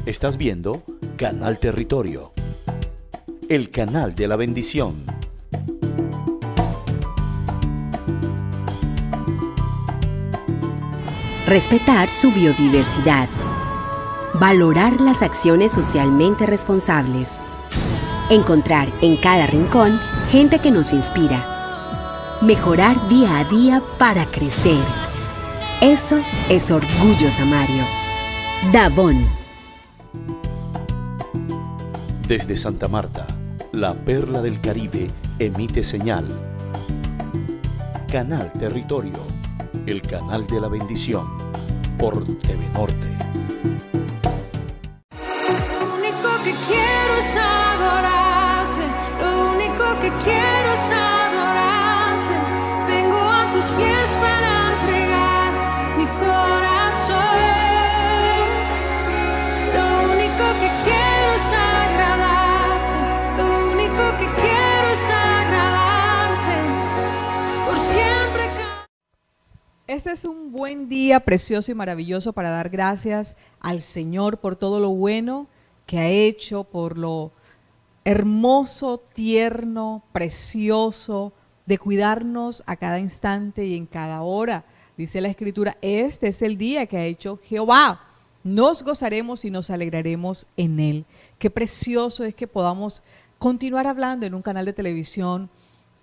Estás viendo Canal Territorio, el canal de la bendición. Respetar su biodiversidad. Valorar las acciones socialmente responsables. Encontrar en cada rincón gente que nos inspira. Mejorar día a día para crecer. Eso es Orgullo Samario. Davoon. Desde Santa Marta, la perla del Caribe emite señal. Canal Territorio, el canal de la bendición, por TV Norte. Lo único que quiero es adorarte, lo único que quiero es adorarte. Vengo a tus pies para entregar mi corazón. Lo único que quiero es agradarte, lo único que quiero es agradarte por siempre. Este es un buen día precioso y maravilloso para dar gracias al Señor por todo lo bueno que ha hecho, por lo hermoso, tierno, precioso de cuidarnos a cada instante y en cada hora. Dice la Escritura, este es el día que ha hecho Jehová. Nos gozaremos y nos alegraremos en él. Qué precioso es que podamos continuar hablando en un canal de televisión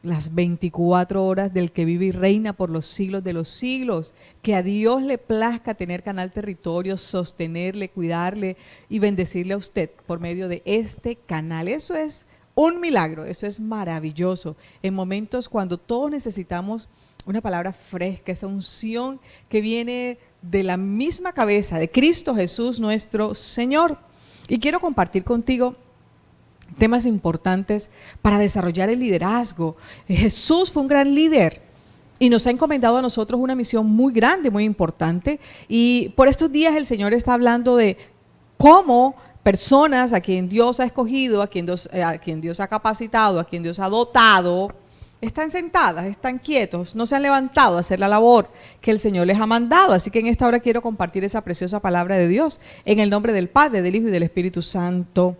las 24 horas del que vive y reina por los siglos de los siglos. Que a Dios le plazca tener Canal Territorio, sostenerle, cuidarle y bendecirle a usted por medio de este canal. Eso es un milagro, eso es maravilloso. En momentos cuando todos necesitamos una palabra fresca, esa unción que viene de la misma cabeza de Cristo Jesús nuestro Señor. Y quiero compartir contigo temas importantes para desarrollar el liderazgo. Jesús fue un gran líder y nos ha encomendado a nosotros una misión muy grande, muy importante. Y por estos días el Señor está hablando de cómo personas a quien Dios ha escogido, a quien Dios ha capacitado, a quien Dios ha dotado, están sentadas, están quietos, no se han levantado a hacer la labor que el Señor les ha mandado. Así que en esta hora quiero compartir esa preciosa palabra de Dios en el nombre del Padre, del Hijo y del Espíritu Santo.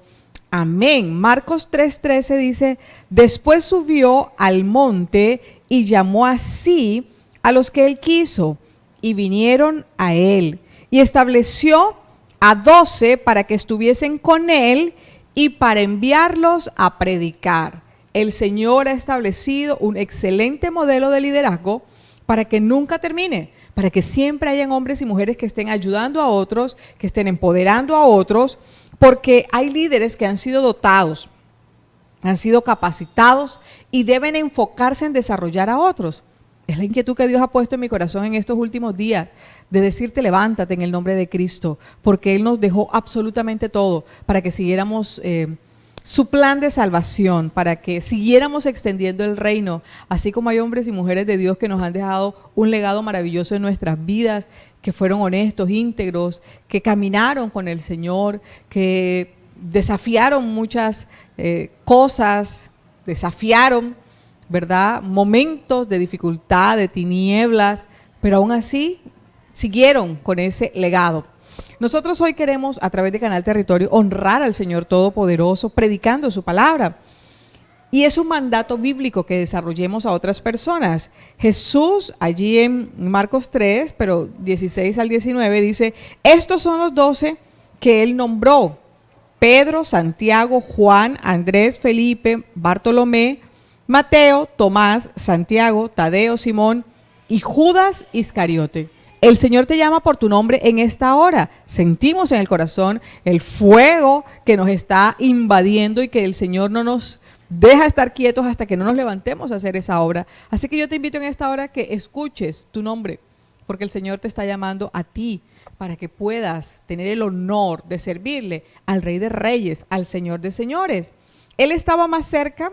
Amén. Marcos 3:13 dice, después subió al monte y llamó así a los que él quiso y vinieron a él y estableció a 12 para que estuviesen con él y para enviarlos a predicar. El Señor ha establecido un excelente modelo de liderazgo para que nunca termine, para que siempre hayan hombres y mujeres que estén ayudando a otros, que estén empoderando a otros, porque hay líderes que han sido dotados, han sido capacitados y deben enfocarse en desarrollar a otros. Es la inquietud que Dios ha puesto en mi corazón en estos últimos días, de decirte levántate en el nombre de Cristo, porque Él nos dejó absolutamente todo para que siguiéramos su plan de salvación, para que siguiéramos extendiendo el reino, así como hay hombres y mujeres de Dios que nos han dejado un legado maravilloso en nuestras vidas, que fueron honestos, íntegros, que caminaron con el Señor, que desafiaron muchas cosas, desafiaron, ¿verdad?, momentos de dificultad, de tinieblas, pero aún así siguieron con ese legado. Nosotros hoy queremos, a través de Canal Territorio, honrar al Señor Todopoderoso, predicando su palabra. Y es un mandato bíblico que desarrollemos a otras personas. Jesús, allí en Marcos 3, pero 16 al 19, dice, estos son los 12 que él nombró: Pedro, Santiago, Juan, Andrés, Felipe, Bartolomé, Mateo, Tomás, Santiago, Tadeo, Simón y Judas Iscariote. El Señor te llama por tu nombre en esta hora. Sentimos en el corazón el fuego que nos está invadiendo y que el Señor no nos deja estar quietos hasta que no nos levantemos a hacer esa obra. Así que yo te invito en esta hora que escuches tu nombre, porque el Señor te está llamando a ti para que puedas tener el honor de servirle al Rey de Reyes, al Señor de Señores. Él estaba más cerca,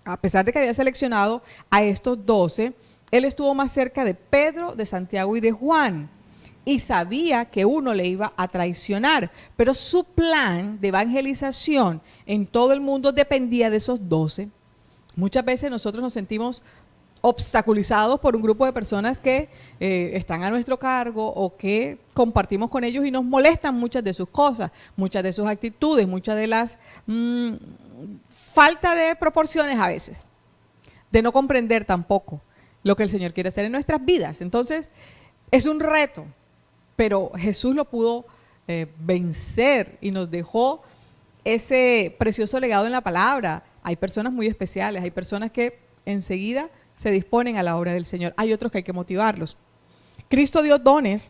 a pesar de que había seleccionado a estos 12, él estuvo más cerca de Pedro, de Santiago y de Juan, y sabía que uno le iba a traicionar, pero su plan de evangelización en todo el mundo dependía de esos 12. Muchas veces nosotros nos sentimos obstaculizados por un grupo de personas que están a nuestro cargo o que compartimos con ellos y nos molestan muchas de sus cosas, muchas de sus actitudes, muchas de las falta de proporciones a veces, de no comprender tampoco lo que el Señor quiere hacer en nuestras vidas. Entonces, es un reto, pero Jesús lo pudo vencer y nos dejó ese precioso legado en la palabra. Hay personas muy especiales, hay personas que enseguida se disponen a la obra del Señor. Hay otros que hay que motivarlos. Cristo dio dones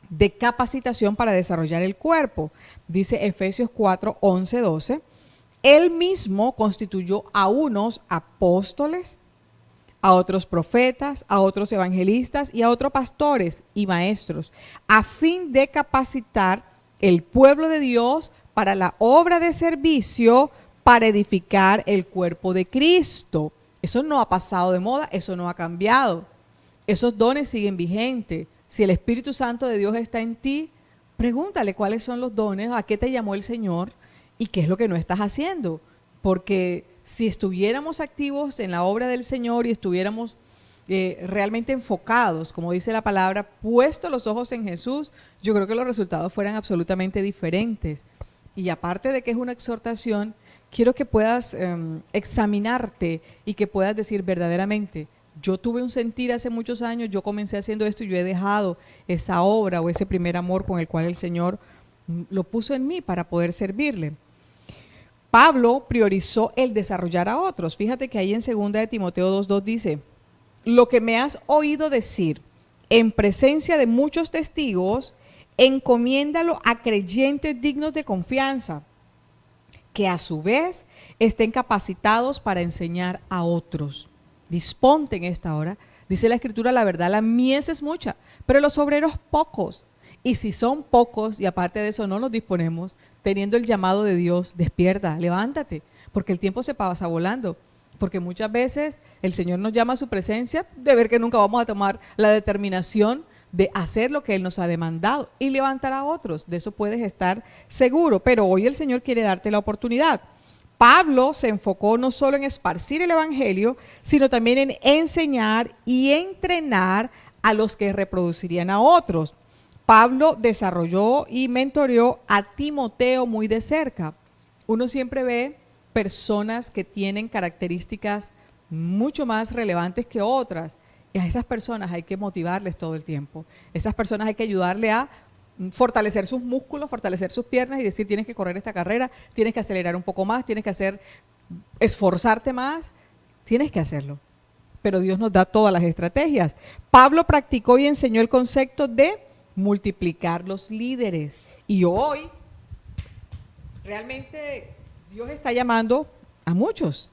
de capacitación para desarrollar el cuerpo. Dice Efesios 4, 11, 12. Él mismo constituyó a unos apóstoles, a otros profetas, a otros evangelistas y a otros pastores y maestros, a fin de capacitar el pueblo de Dios para la obra de servicio, para edificar el cuerpo de Cristo. Eso no ha pasado de moda, eso no ha cambiado. Esos dones siguen vigentes. Si el Espíritu Santo de Dios está en ti, pregúntale cuáles son los dones, a qué te llamó el Señor y qué es lo que no estás haciendo. Porque si estuviéramos activos en la obra del Señor y estuviéramos realmente enfocados, como dice la palabra, puestos los ojos en Jesús, yo creo que los resultados fueran absolutamente diferentes. Y aparte de que es una exhortación, quiero que puedas examinarte y que puedas decir verdaderamente, yo tuve un sentir hace muchos años, yo comencé haciendo esto y yo he dejado esa obra o ese primer amor con el cual el Señor lo puso en mí para poder servirle. Pablo priorizó el desarrollar a otros. Fíjate que ahí en 2 de Timoteo 2:2 dice, lo que me has oído decir en presencia de muchos testigos, encomiéndalo a creyentes dignos de confianza, que a su vez estén capacitados para enseñar a otros. Disponte en esta hora. Dice la Escritura, la verdad, la mies es mucha, pero los obreros pocos. Y si son pocos, y aparte de eso no nos disponemos, teniendo el llamado de Dios, despierta, levántate, porque el tiempo se pasa volando. Porque muchas veces el Señor nos llama a su presencia de ver que nunca vamos a tomar la determinación de hacer lo que Él nos ha demandado y levantar a otros. De eso puedes estar seguro, pero hoy el Señor quiere darte la oportunidad. Pablo se enfocó no solo en esparcir el evangelio, sino también en enseñar y entrenar a los que reproducirían a otros. Pablo desarrolló y mentoreó a Timoteo muy de cerca. Uno siempre ve personas que tienen características mucho más relevantes que otras. Y a esas personas hay que motivarles todo el tiempo. Esas personas hay que ayudarle a fortalecer sus músculos, fortalecer sus piernas y decir, tienes que correr esta carrera, tienes que acelerar un poco más, tienes que esforzarte más, tienes que hacerlo. Pero Dios nos da todas las estrategias. Pablo practicó y enseñó el concepto de multiplicar los líderes. Y hoy, realmente, Dios está llamando a muchos,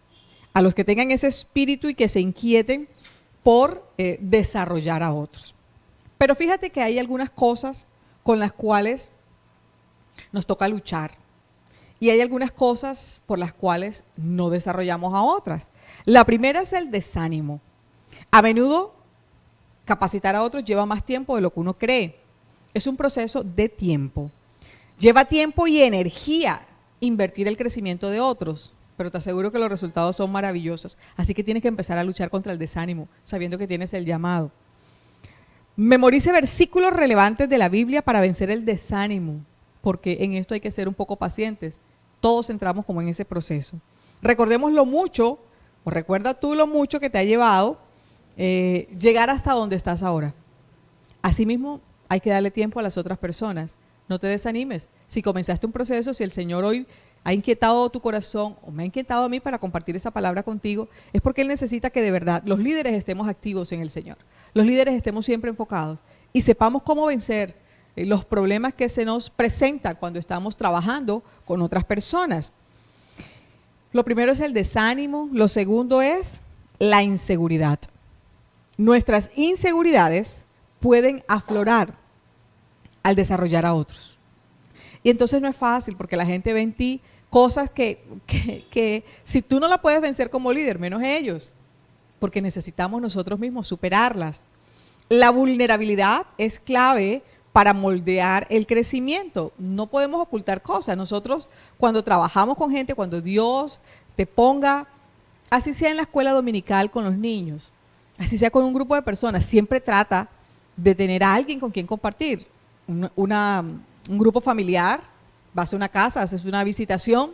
a los que tengan ese espíritu y que se inquieten por desarrollar a otros. Pero fíjate que hay algunas cosas con las cuales nos toca luchar y hay algunas cosas por las cuales no desarrollamos a otras. La primera es el desánimo. A menudo capacitar a otros lleva más tiempo de lo que uno cree. Es un proceso de tiempo. Lleva tiempo y energía invertir el crecimiento de otros, pero te aseguro que los resultados son maravillosos. Así que tienes que empezar a luchar contra el desánimo, sabiendo que tienes el llamado. Memorice versículos relevantes de la Biblia para vencer el desánimo, porque en esto hay que ser un poco pacientes. Todos entramos como en ese proceso. Recordemos lo mucho, o recuerda tú lo mucho que te ha llevado llegar hasta donde estás ahora. Asimismo, hay que darle tiempo a las otras personas. No te desanimes. Si comenzaste un proceso, si el Señor hoy ha inquietado tu corazón o me ha inquietado a mí para compartir esa palabra contigo, es porque Él necesita que de verdad los líderes estemos activos en el Señor. Los líderes estemos siempre enfocados y sepamos cómo vencer los problemas que se nos presentan cuando estamos trabajando con otras personas. Lo primero es el desánimo, lo segundo es la inseguridad. Nuestras inseguridades pueden aflorar al desarrollar a otros. Y entonces no es fácil porque la gente ve en ti cosas que si tú no la puedes vencer como líder, menos ellos, porque necesitamos nosotros mismos superarlas. La vulnerabilidad es clave para moldear el crecimiento. No podemos ocultar cosas. Nosotros cuando trabajamos con gente, cuando Dios te ponga, así sea en la escuela dominical con los niños, así sea con un grupo de personas, siempre trata de tener a alguien con quien compartir. Un grupo familiar, vas a una casa, haces una visitación,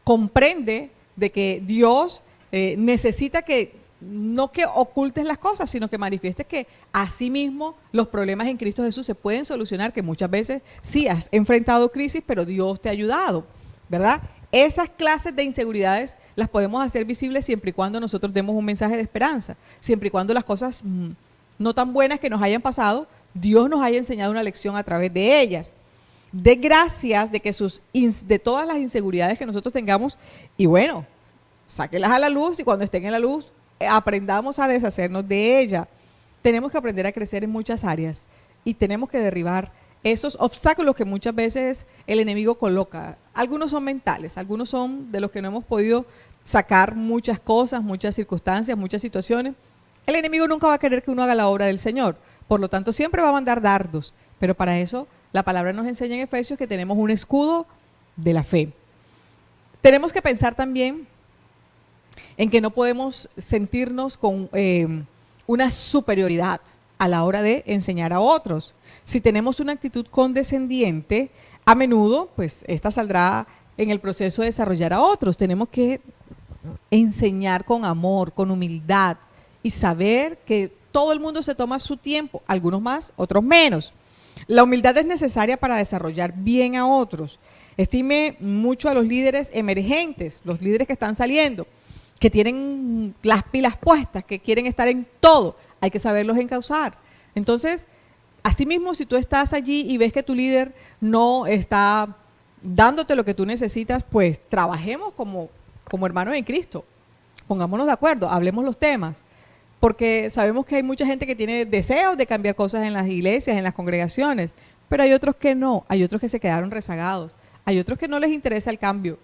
comprende de que Dios necesita que no que ocultes las cosas, sino que manifiestes que asimismo los problemas en Cristo Jesús se pueden solucionar, que muchas veces sí has enfrentado crisis, pero Dios te ha ayudado, ¿verdad? Esas clases de inseguridades las podemos hacer visibles siempre y cuando nosotros demos un mensaje de esperanza, siempre y cuando las cosas no tan buenas que nos hayan pasado, Dios nos haya enseñado una lección a través de ellas. De gracias de que de todas las inseguridades que nosotros tengamos, y bueno, sáquelas a la luz, y cuando estén en la luz, aprendamos a deshacernos de ella. Tenemos que aprender a crecer en muchas áreas y tenemos que derribar esos obstáculos que muchas veces el enemigo coloca. Algunos son mentales, algunos son de los que no hemos podido sacar muchas cosas, muchas circunstancias, muchas situaciones. El enemigo nunca va a querer que uno haga la obra del Señor, por lo tanto siempre va a mandar dardos, pero para eso la palabra nos enseña en Efesios que tenemos un escudo de la fe. Tenemos que pensar también en que no podemos sentirnos con una superioridad a la hora de enseñar a otros. Si tenemos una actitud condescendiente, a menudo, pues esta saldrá en el proceso de desarrollar a otros. Tenemos que enseñar con amor, con humildad y saber que todo el mundo se toma su tiempo, algunos más, otros menos. La humildad es necesaria para desarrollar bien a otros. Estime mucho a los líderes emergentes, los líderes que están saliendo, que tienen las pilas puestas, que quieren estar en todo, hay que saberlos encauzar. Entonces, asimismo, si tú estás allí y ves que tu líder no está dándote lo que tú necesitas, pues trabajemos como hermanos en Cristo. Pongámonos de acuerdo, hablemos los temas, porque sabemos que hay mucha gente que tiene deseos de cambiar cosas en las iglesias, en las congregaciones, pero hay otros que no, hay otros que se quedaron rezagados, hay otros que no les interesa el cambio,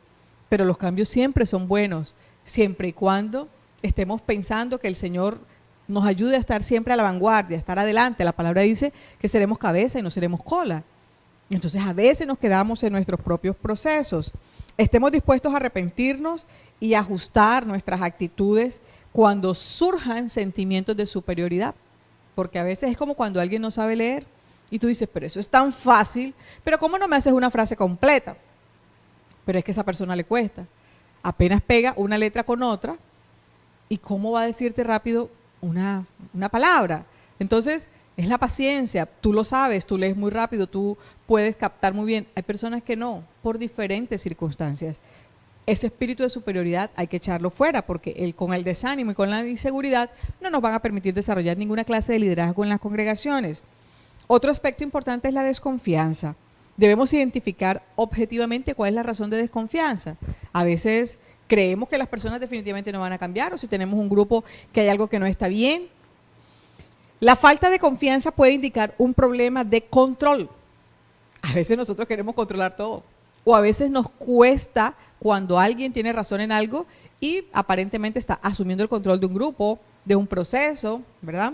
pero los cambios siempre son buenos, siempre y cuando estemos pensando que el Señor nos ayude a estar siempre a la vanguardia, a estar adelante. La palabra dice que seremos cabeza y no seremos cola. Entonces a veces nos quedamos en nuestros propios procesos. Estemos dispuestos a arrepentirnos y ajustar nuestras actitudes cuando surjan sentimientos de superioridad. Porque a veces es como cuando alguien no sabe leer y tú dices, pero eso es tan fácil, pero ¿cómo no me haces una frase completa? Pero es que a esa persona le cuesta. Apenas pega una letra con otra, ¿y cómo va a decirte rápido una palabra? Entonces, es la paciencia, tú lo sabes, tú lees muy rápido, tú puedes captar muy bien. Hay personas que no, por diferentes circunstancias. Ese espíritu de superioridad hay que echarlo fuera, porque con el desánimo y con la inseguridad no nos van a permitir desarrollar ninguna clase de liderazgo en las congregaciones. Otro aspecto importante es la desconfianza. Debemos identificar objetivamente cuál es la razón de desconfianza. A veces creemos que las personas definitivamente no van a cambiar, o si tenemos un grupo que hay algo que no está bien. La falta de confianza puede indicar un problema de control. A veces nosotros queremos controlar todo, o a veces nos cuesta cuando alguien tiene razón en algo y aparentemente está asumiendo el control de un grupo, de un proceso, ¿verdad?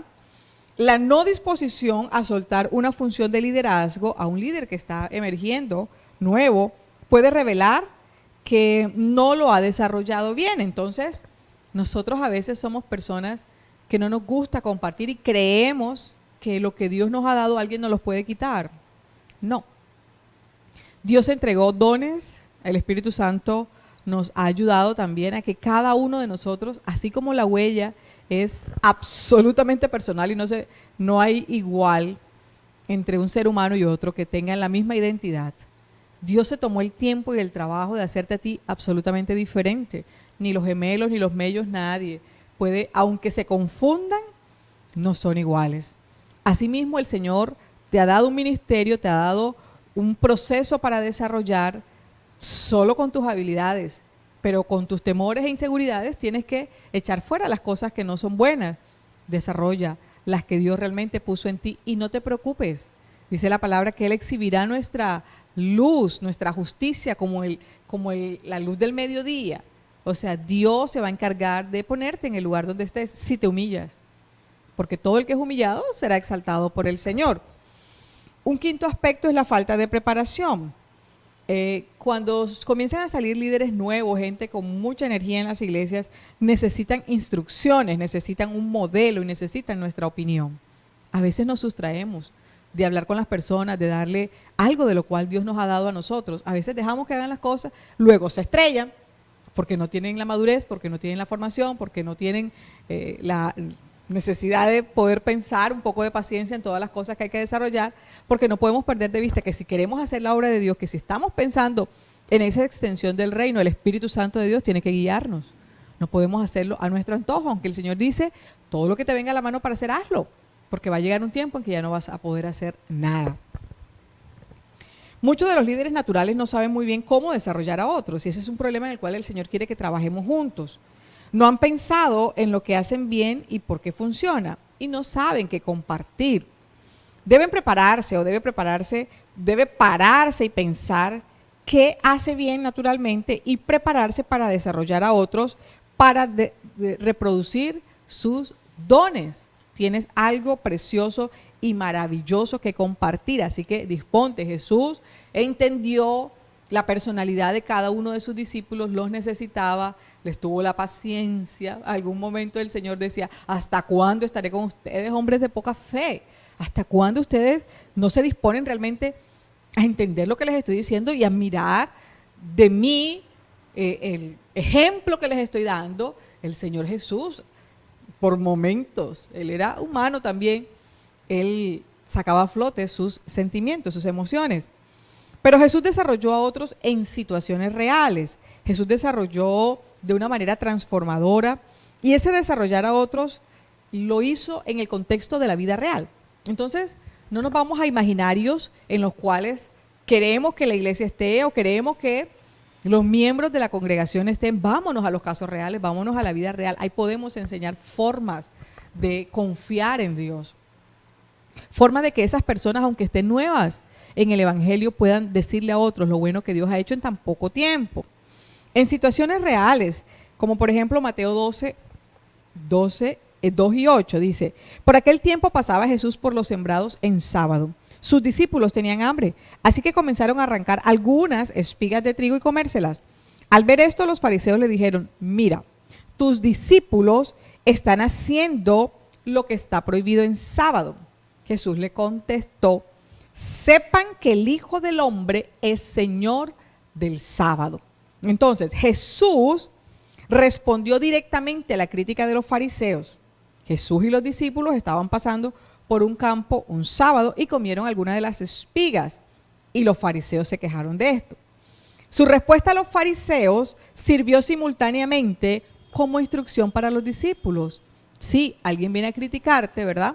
La no disposición a soltar una función de liderazgo a un líder que está emergiendo, nuevo, puede revelar que no lo ha desarrollado bien. Entonces, nosotros a veces somos personas que no nos gusta compartir y creemos que lo que Dios nos ha dado alguien nos los puede quitar. No. Dios entregó dones, el Espíritu Santo nos ha ayudado también a que cada uno de nosotros, así como la huella es absolutamente personal y no hay igual entre un ser humano y otro que tengan la misma identidad. Dios se tomó el tiempo y el trabajo de hacerte a ti absolutamente diferente. Ni los gemelos, ni los mellos, nadie puede, aunque se confundan, no son iguales. Asimismo, el Señor te ha dado un ministerio, te ha dado un proceso para desarrollar solo con tus habilidades, pero con tus temores e inseguridades tienes que echar fuera las cosas que no son buenas. Desarrolla las que Dios realmente puso en ti y no te preocupes. Dice la palabra que Él exhibirá nuestra luz, nuestra justicia como la luz del mediodía. O sea, Dios se va a encargar de ponerte en el lugar donde estés si te humillas. Porque todo el que es humillado será exaltado por el Señor. Un quinto aspecto es la falta de preparación. Cuando comienzan a salir líderes nuevos, gente con mucha energía en las iglesias, necesitan instrucciones, necesitan un modelo y necesitan nuestra opinión. A veces nos sustraemos de hablar con las personas, de darle algo de lo cual Dios nos ha dado a nosotros. A veces dejamos que hagan las cosas, luego se estrellan porque no tienen la madurez, porque no tienen la formación, porque no tienen la necesidad de poder pensar, un poco de paciencia en todas las cosas que hay que desarrollar, porque no podemos perder de vista que si queremos hacer la obra de Dios, que si estamos pensando en esa extensión del reino, el Espíritu Santo de Dios tiene que guiarnos. No podemos hacerlo a nuestro antojo, aunque el Señor dice, todo lo que te venga a la mano para hacer, hazlo, porque va a llegar un tiempo en que ya no vas a poder hacer nada. Muchos de los líderes naturales no saben muy bien cómo desarrollar a otros, y ese es un problema en el cual el Señor quiere que trabajemos juntos. No han pensado en lo que hacen bien y por qué funciona, y no saben qué compartir. Debe pararse y pensar qué hace bien naturalmente y prepararse para desarrollar a otros, para reproducir sus dones. Tienes algo precioso y maravilloso que compartir, así que disponte. Jesús entendió la personalidad de cada uno de sus discípulos, los necesitaba, les tuvo la paciencia. Algún momento el Señor decía, ¿hasta cuándo estaré con ustedes, hombres de poca fe? ¿Hasta cuándo ustedes no se disponen realmente a entender lo que les estoy diciendo y a mirar de mí el ejemplo que les estoy dando? El Señor Jesús, por momentos, Él era humano también, Él sacaba a flote sus sentimientos, sus emociones. Pero Jesús desarrolló a otros en situaciones reales. Jesús desarrolló de una manera transformadora, y ese desarrollar a otros lo hizo en el contexto de la vida real. Entonces, no nos vamos a imaginarios en los cuales queremos que la iglesia esté o queremos que los miembros de la congregación estén. Vámonos a los casos reales, vámonos a la vida real. Ahí podemos enseñar formas de confiar en Dios. Formas de que esas personas, aunque estén nuevas en el Evangelio, puedan decirle a otros lo bueno que Dios ha hecho en tan poco tiempo. En situaciones reales, como por ejemplo Mateo 2 y 8, dice, por aquel tiempo pasaba Jesús por los sembrados en sábado. Sus discípulos tenían hambre, así que comenzaron a arrancar algunas espigas de trigo y comérselas. Al ver esto, los fariseos le dijeron, mira, tus discípulos están haciendo lo que está prohibido en sábado. Jesús le contestó, sepan que el Hijo del Hombre es Señor del sábado. Entonces, Jesús respondió directamente a la crítica de los fariseos. Jesús y los discípulos estaban pasando por un campo un sábado y comieron algunas de las espigas, y los fariseos se quejaron de esto. Su respuesta a los fariseos sirvió simultáneamente como instrucción para los discípulos. Si alguien viene a criticarte, ¿verdad?,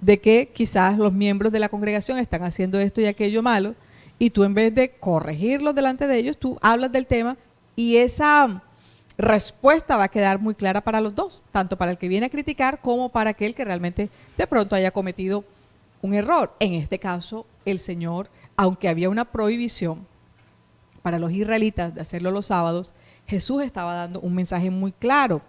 de que quizás los miembros de la congregación están haciendo esto y aquello malo, y tú en vez de corregirlos delante de ellos, tú hablas del tema, y esa respuesta va a quedar muy clara para los dos, tanto para el que viene a criticar como para aquel que realmente de pronto haya cometido un error. En este caso, el Señor, aunque había una prohibición para los israelitas de hacerlo los sábados, Jesús estaba dando un mensaje muy claro.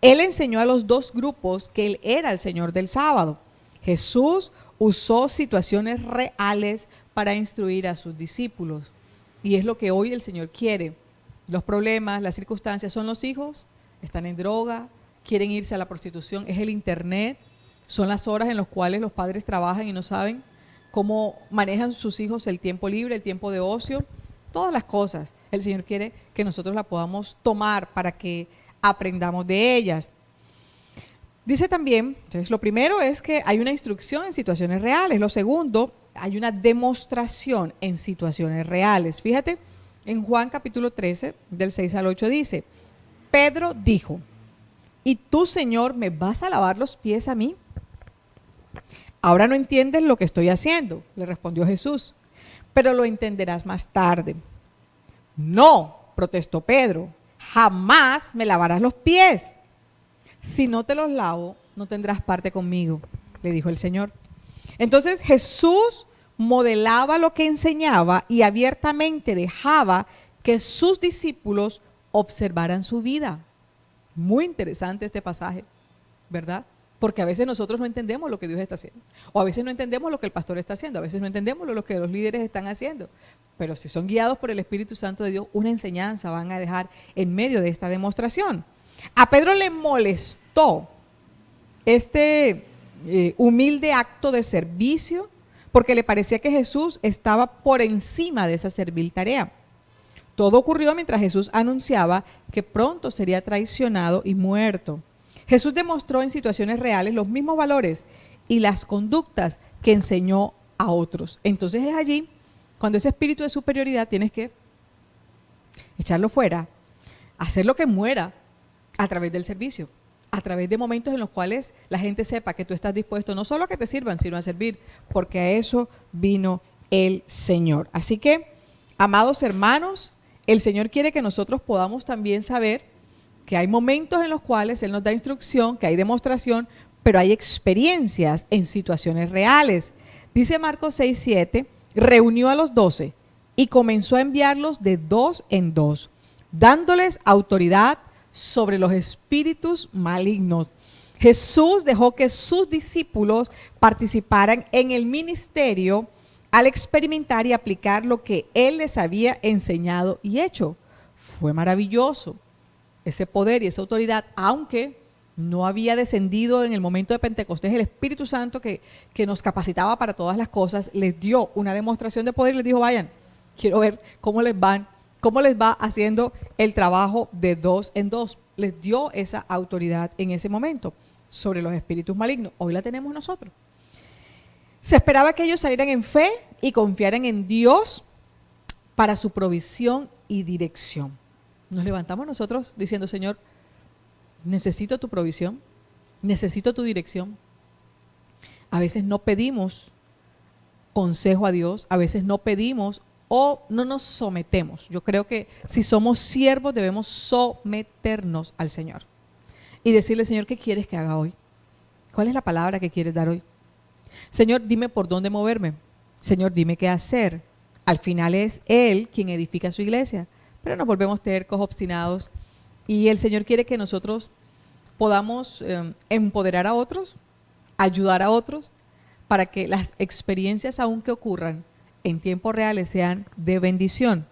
Él enseñó a los dos grupos que Él era el Señor del sábado. Jesús usó situaciones reales para instruir a sus discípulos, y es lo que hoy el Señor quiere. Los problemas, las circunstancias son los hijos, están en droga, quieren irse a la prostitución, es el internet, son las horas en las cuales los padres trabajan y no saben cómo manejan sus hijos el tiempo libre, el tiempo de ocio, todas las cosas. El Señor quiere que nosotros las podamos tomar para que aprendamos de ellas. Dice también, entonces lo primero es que hay una instrucción en situaciones reales. Lo segundo, hay una demostración en situaciones reales. Fíjate, en Juan capítulo 13, del 6 al 8 dice, Pedro dijo, ¿y tú, Señor, me vas a lavar los pies a mí? Ahora no entiendes lo que estoy haciendo, le respondió Jesús, pero lo entenderás más tarde. No, protestó Pedro, jamás me lavarás los pies. Si no te los lavo, no tendrás parte conmigo, le dijo el Señor. Entonces Jesús modelaba lo que enseñaba y abiertamente dejaba que sus discípulos observaran su vida. Muy interesante este pasaje, ¿verdad? Porque a veces nosotros no entendemos lo que Dios está haciendo. O a veces no entendemos lo que el pastor está haciendo. A veces no entendemos lo que los líderes están haciendo. Pero si son guiados por el Espíritu Santo de Dios, una enseñanza van a dejar en medio de esta demostración. A Pedro le molestó este humilde acto de servicio porque le parecía que Jesús estaba por encima de esa servil tarea. Todo ocurrió mientras Jesús anunciaba que pronto sería traicionado y muerto. Jesús demostró en situaciones reales los mismos valores y las conductas que enseñó a otros. Entonces es allí cuando ese espíritu de superioridad tienes que echarlo fuera, hacer lo que muera a través del servicio, a través de momentos en los cuales la gente sepa que tú estás dispuesto no solo a que te sirvan, sino a servir, porque a eso vino el Señor. Así que, amados hermanos, el Señor quiere que nosotros podamos también saber que hay momentos en los cuales Él nos da instrucción, que hay demostración, pero hay experiencias en situaciones reales. Dice Marcos 6:7, reunió a los 12 y comenzó a enviarlos de 2 en 2, dándoles autoridad sobre los espíritus malignos. Jesús dejó que sus discípulos participaran en el ministerio al experimentar y aplicar lo que Él les había enseñado y hecho. Fue maravilloso ese poder y esa autoridad, aunque no había descendido en el momento de Pentecostés el Espíritu Santo que nos capacitaba para todas las cosas. Les dio una demostración de poder y les dijo, vayan, quiero ver cómo les va haciendo el trabajo de 2 en 2. Les dio esa autoridad en ese momento sobre los espíritus malignos. Hoy la tenemos nosotros. Se esperaba que ellos salieran en fe y confiaran en Dios para su provisión y dirección. Nos levantamos nosotros diciendo, Señor, necesito tu provisión, necesito tu dirección. A veces no pedimos consejo a Dios, a veces no pedimos o no nos sometemos. Yo creo que si somos siervos debemos someternos al Señor y decirle, Señor, ¿qué quieres que haga hoy? ¿Cuál es la palabra que quieres dar hoy? Señor, dime por dónde moverme. Señor, dime qué hacer. Al final es Él quien edifica su iglesia, pero nos volvemos tercos, obstinados, y el Señor quiere que nosotros podamos empoderar a otros, ayudar a otros, para que las experiencias, aunque ocurran en tiempos reales, sean de bendición.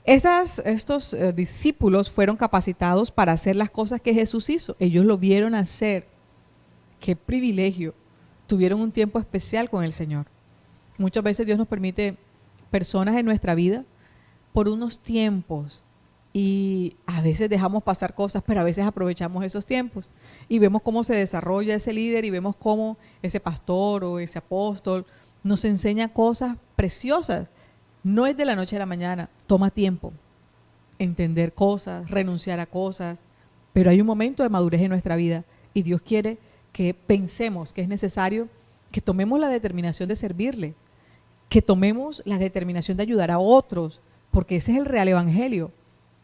Estos discípulos fueron capacitados para hacer las cosas que Jesús hizo. Ellos lo vieron hacer. ¡Qué privilegio! Tuvieron un tiempo especial con el Señor. Muchas veces Dios nos permite personas en nuestra vida por unos tiempos y a veces dejamos pasar cosas, pero a veces aprovechamos esos tiempos y vemos cómo se desarrolla ese líder y vemos cómo ese pastor o ese apóstol nos enseña cosas preciosas. No es de la noche a la mañana, toma tiempo entender cosas, renunciar a cosas, pero hay un momento de madurez en nuestra vida y Dios quiere que pensemos que es necesario que tomemos la determinación de servirle, que tomemos la determinación de ayudar a otros, porque ese es el real evangelio.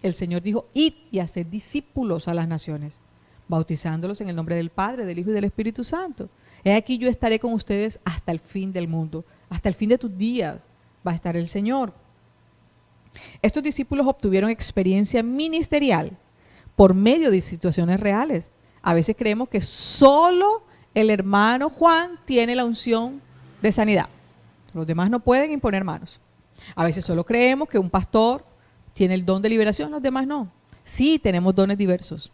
El Señor dijo, id y haced discípulos a las naciones, bautizándolos en el nombre del Padre, del Hijo y del Espíritu Santo. He aquí yo estaré con ustedes hasta el fin del mundo, hasta el fin de tus días va a estar el Señor. Estos discípulos obtuvieron experiencia ministerial por medio de situaciones reales. A veces creemos que solo el hermano Juan tiene la unción de sanidad. Los demás no pueden imponer manos. A veces solo creemos que un pastor tiene el don de liberación, los demás no. Sí, tenemos dones diversos,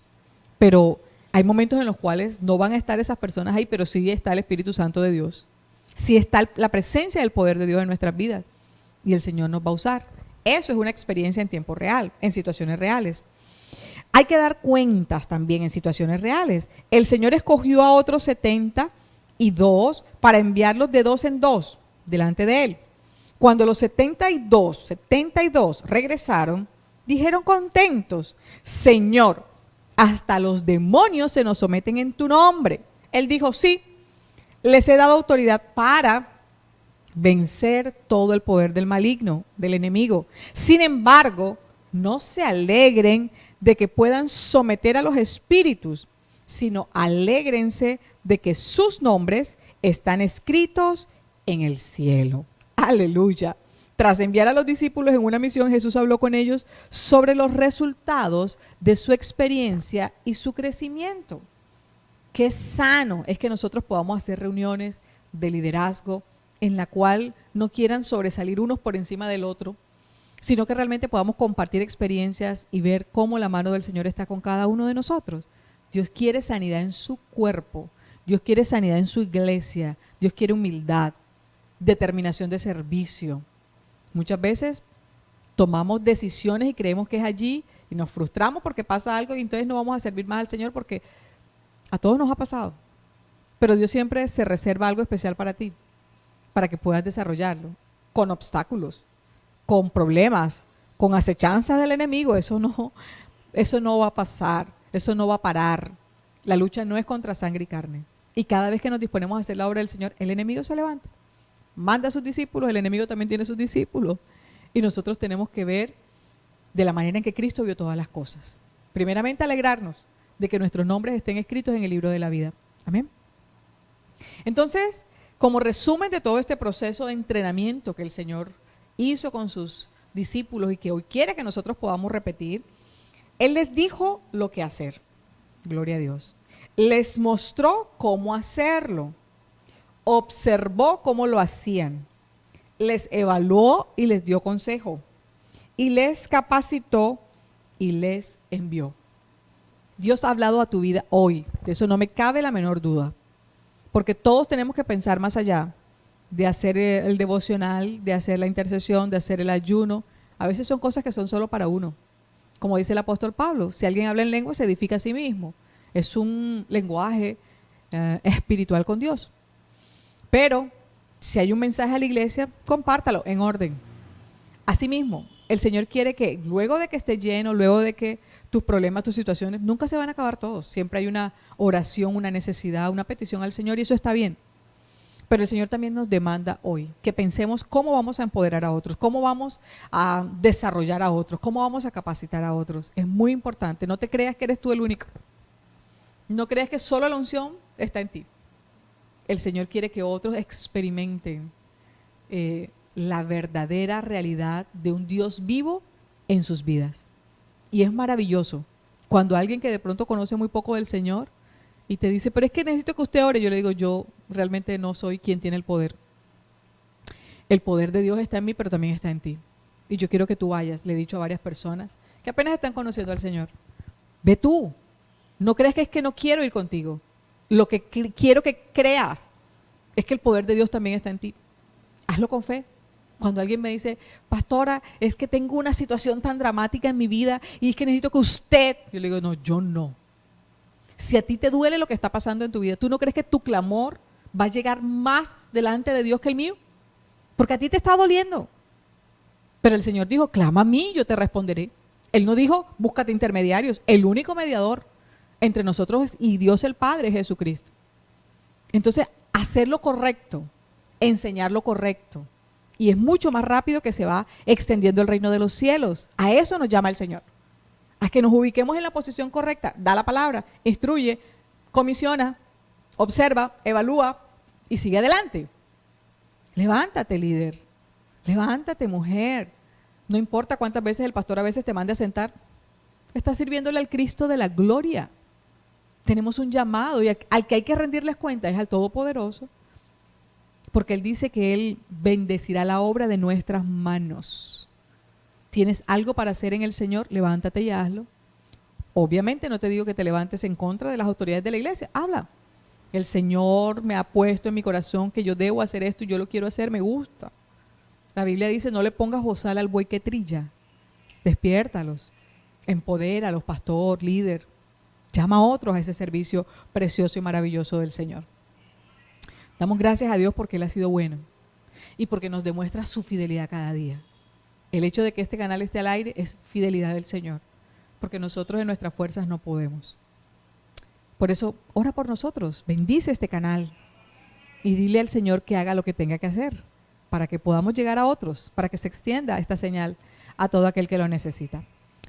pero hay momentos en los cuales no van a estar esas personas ahí, pero sí está el Espíritu Santo de Dios. Sí está la presencia del poder de Dios en nuestras vidas y el Señor nos va a usar. Eso es una experiencia en tiempo real, en situaciones reales. Hay que dar cuentas también en situaciones reales. El Señor escogió a otros 72 para enviarlos de 2 en 2 delante de Él. Cuando los 72 regresaron, dijeron contentos, Señor, hasta los demonios se nos someten en tu nombre. Él dijo, sí, les he dado autoridad para vencer todo el poder del maligno, del enemigo. Sin embargo, no se alegren de que puedan someter a los espíritus, sino alégrense de que sus nombres están escritos en el cielo. Aleluya. Tras enviar a los discípulos en una misión, Jesús habló con ellos sobre los resultados de su experiencia y su crecimiento. qué sano es que nosotros podamos hacer reuniones de liderazgo en la cual no quieran sobresalir unos por encima del otro, sino que realmente podamos compartir experiencias y ver cómo la mano del Señor está con cada uno de nosotros. Dios quiere sanidad en su cuerpo, Dios quiere sanidad en su iglesia, Dios quiere humildad, determinación de servicio. Muchas veces tomamos decisiones y creemos que es allí y nos frustramos porque pasa algo y entonces no vamos a servir más al Señor, porque a todos nos ha pasado. Pero Dios siempre se reserva algo especial para ti, para que puedas desarrollarlo, con obstáculos, con problemas, con acechanzas del enemigo. Eso no va a pasar, eso no va a parar. La lucha no es contra sangre y carne. Y cada vez que nos disponemos a hacer la obra del Señor, el enemigo se levanta. Manda a sus discípulos, el enemigo también tiene sus discípulos. Y nosotros tenemos que ver de la manera en que Cristo vio todas las cosas. Primeramente, alegrarnos de que nuestros nombres estén escritos en el libro de la vida. Amén. Entonces, como resumen de todo este proceso de entrenamiento que el Señor hizo con sus discípulos y que hoy quiere que nosotros podamos repetir, Él les dijo lo que hacer. Gloria a Dios. Les mostró cómo hacerlo. Observó cómo lo hacían. Les evaluó y les dio consejo. Y les capacitó y les envió. Dios ha hablado a tu vida hoy. De eso no me cabe la menor duda. Porque todos tenemos que pensar más allá de hacer el devocional, de hacer la intercesión, de hacer el ayuno. A veces son cosas que son solo para uno. Como dice el apóstol Pablo, si alguien habla en lengua se edifica a sí mismo. Es un lenguaje espiritual con Dios. Pero si hay un mensaje a la iglesia, compártalo en orden. Asimismo, el Señor quiere que luego de que esté lleno, luego de que tus problemas, tus situaciones, nunca se van a acabar todos. Siempre hay una oración, una necesidad, una petición al Señor y eso está bien. Pero el Señor también nos demanda hoy que pensemos cómo vamos a empoderar a otros, cómo vamos a desarrollar a otros, cómo vamos a capacitar a otros. Es muy importante. No te creas que eres tú el único. No creas que solo la unción está en ti. El Señor quiere que otros experimenten la verdadera realidad de un Dios vivo en sus vidas. Y es maravilloso cuando alguien que de pronto conoce muy poco del Señor y te dice, pero es que necesito que usted ore. Yo le digo, yo realmente no soy quien tiene el poder. El poder de Dios está en mí, pero también está en ti. Y yo quiero que tú vayas, le he dicho a varias personas que apenas están conociendo al Señor. Ve tú, no creas que es que no quiero ir contigo. Lo que quiero que creas es que el poder de Dios también está en ti. Hazlo con fe. Cuando alguien me dice, pastora, es que tengo una situación tan dramática en mi vida y es que necesito que usted, yo le digo, no, yo no. Si a ti te duele lo que está pasando en tu vida, ¿tú no crees que tu clamor va a llegar más delante de Dios que el mío? Porque a ti te está doliendo. Pero el Señor dijo, clama a mí, yo te responderé. Él no dijo, búscate intermediarios. El único mediador entre nosotros y Dios el Padre es Jesucristo. Entonces, hacer lo correcto, enseñar lo correcto. Y es mucho más rápido que se va extendiendo el reino de los cielos. A eso nos llama el Señor. A que nos ubiquemos en la posición correcta. Da la palabra, instruye, comisiona, observa, evalúa y sigue adelante. Levántate, líder. Levántate, mujer. No importa cuántas veces el pastor a veces te mande a sentar. Estás sirviéndole al Cristo de la gloria. Tenemos un llamado y al que hay que rendirles cuenta es al Todopoderoso. Porque Él dice que Él bendecirá la obra de nuestras manos. ¿Tienes algo para hacer en el Señor? Levántate y hazlo. Obviamente no te digo que te levantes en contra de las autoridades de la iglesia. Habla. El Señor me ha puesto en mi corazón que yo debo hacer esto y yo lo quiero hacer, me gusta. La Biblia dice, no le pongas bozal al buey que trilla. Despiértalos. Empodéralos, pastor, líder. Llama a otros a ese servicio precioso y maravilloso del Señor. Damos gracias a Dios porque Él ha sido bueno y porque nos demuestra su fidelidad cada día. El hecho de que este canal esté al aire es fidelidad del Señor, porque nosotros en nuestras fuerzas no podemos. Por eso, ora por nosotros, bendice este canal y dile al Señor que haga lo que tenga que hacer para que podamos llegar a otros, para que se extienda esta señal a todo aquel que lo necesita.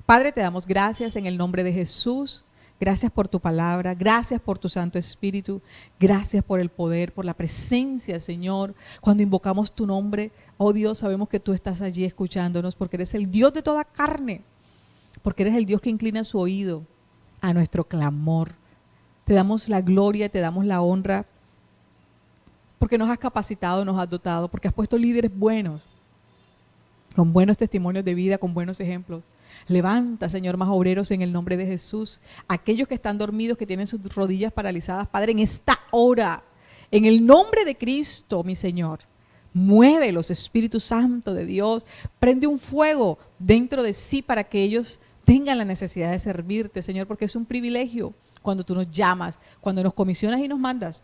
Padre, te damos gracias en el nombre de Jesús. Gracias por tu palabra, gracias por tu Santo Espíritu, gracias por el poder, por la presencia, Señor. Cuando invocamos tu nombre, oh Dios, sabemos que tú estás allí escuchándonos porque eres el Dios de toda carne, porque eres el Dios que inclina su oído a nuestro clamor. Te damos la gloria, te damos la honra, porque nos has capacitado, nos has dotado, porque has puesto líderes buenos, con buenos testimonios de vida, con buenos ejemplos. Levanta, Señor, más obreros en el nombre de Jesús. Aquellos que están dormidos, que tienen sus rodillas paralizadas, Padre, en esta hora, en el nombre de Cristo, mi Señor, muévelos, Espíritu Santo de Dios. Prende un fuego dentro de sí para que ellos tengan la necesidad de servirte, Señor, porque es un privilegio cuando tú nos llamas, cuando nos comisionas y nos mandas.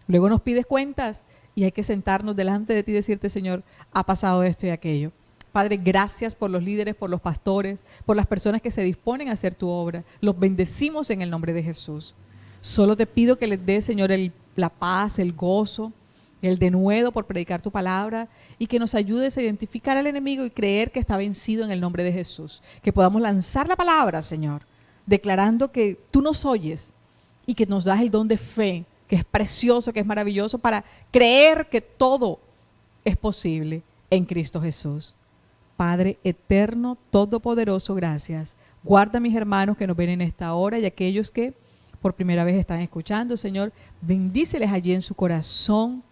Luego nos pides cuentas y hay que sentarnos delante de ti y decirte, Señor, ha pasado esto y aquello. Padre, gracias por los líderes, por los pastores, por las personas que se disponen a hacer tu obra. Los bendecimos en el nombre de Jesús. Solo te pido que les dé, Señor, la paz, el gozo, el denuedo por predicar tu palabra y que nos ayudes a identificar al enemigo y creer que está vencido en el nombre de Jesús. Que podamos lanzar la palabra, Señor, declarando que tú nos oyes y que nos das el don de fe, que es precioso, que es maravilloso, para creer que todo es posible en Cristo Jesús. Padre eterno, todopoderoso, gracias. Guarda a mis hermanos que nos ven en esta hora y aquellos que por primera vez están escuchando, Señor, bendíceles allí en su corazón.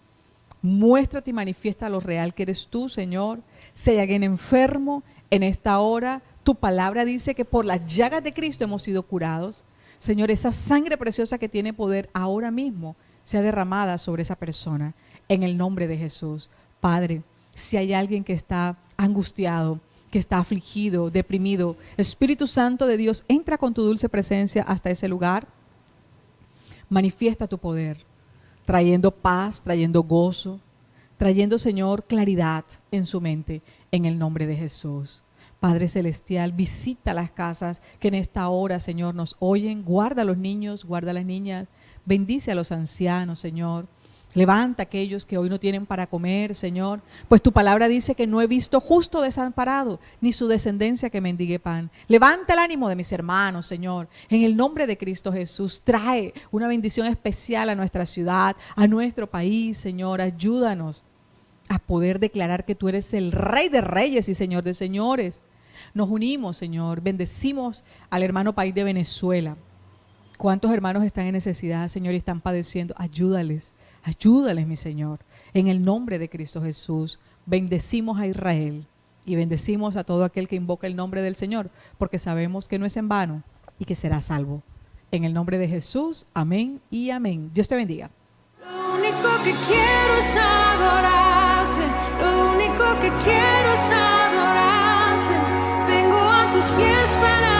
Muéstrate y manifiesta lo real que eres tú, Señor. Si hay alguien enfermo en esta hora, tu palabra dice que por las llagas de Cristo hemos sido curados. Señor, esa sangre preciosa que tiene poder ahora mismo sea derramada sobre esa persona en el nombre de Jesús. Padre, si hay alguien que está angustiado, que está afligido, deprimido, Espíritu Santo de Dios, entra con tu dulce presencia hasta ese lugar. Manifiesta tu poder, trayendo paz, trayendo gozo, trayendo, Señor, claridad en su mente, en el nombre de Jesús. Padre Celestial, visita las casas que en esta hora, Señor, nos oyen. Guarda a los niños, guarda a las niñas. Bendice a los ancianos, Señor. Levanta a aquellos que hoy no tienen para comer, Señor. Pues tu palabra dice que no he visto justo desamparado, ni su descendencia que mendigue pan. Levanta el ánimo de mis hermanos, Señor. En el nombre de Cristo Jesús, trae una bendición especial a nuestra ciudad, a nuestro país, Señor. Ayúdanos a poder declarar que tú eres el Rey de Reyes y Señor de Señores. Nos unimos, Señor, bendecimos al hermano país de Venezuela. ¿Cuántos hermanos están en necesidad, Señor, y están padeciendo? Ayúdales, ayúdales, mi Señor. En el nombre de Cristo Jesús, bendecimos a Israel y bendecimos a todo aquel que invoca el nombre del Señor, porque sabemos que no es en vano y que será salvo. En el nombre de Jesús, amén y amén. Dios te bendiga. Lo único que quiero es adorarte, lo único que quiero es adorarte. Vengo a tus pies para